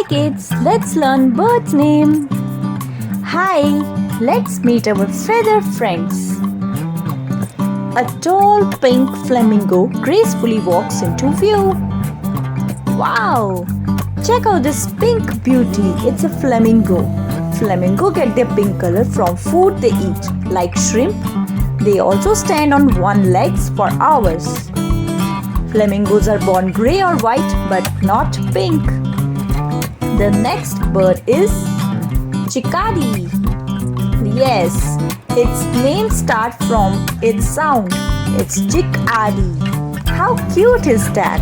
kids, let's learn birds' name. Hi, let's meet our feather friends. A tall pink flamingo gracefully walks into view. Wow! Check out this pink beauty. It's a flamingo. Flamingo get their pink color from food they eat, like shrimp. They also stand on one legs for hours. Flamingos are born gray or white but not pink. The next bird is chickadee. Yes, its name starts from its sound. It's chickadee. How cute is that?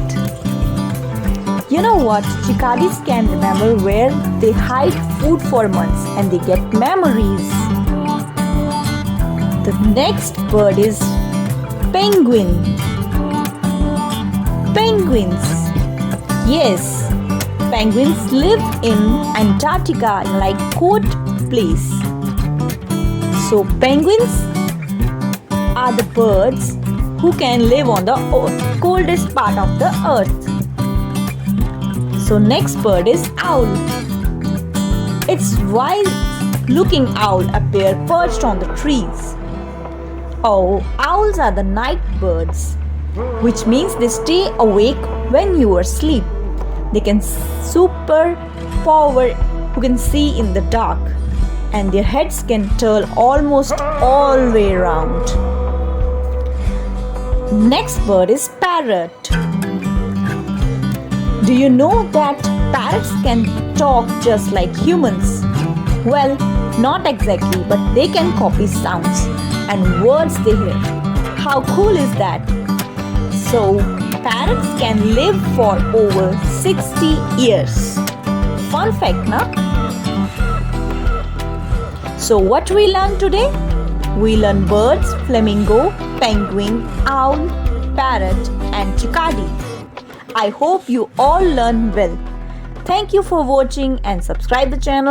You know what? Chickadees can remember where they hide food for months and they get memories. The next bird is penguin. Penguins. Yes, penguins live in Antarctica like cold place. So penguins are the birds who can live on the coldest part of the earth. So next bird is owl. It's wild looking owl appear perched on the trees. Oh, owls are the night birds, which means they stay awake when you are asleep. They can superpower who can see in the dark, and their heads can turn almost all the way around. Next bird is parrot. Do you know that parrots can talk just like humans? Well, not exactly, but they can copy sounds and words they hear. How cool is that? So, parrots can live for over 60 years. Fun fact, na? So, what we learned today? We learned birds, flamingo, penguin, owl, parrot, and chickadee. I hope you all learn well. Thank you for watching and subscribe the channel.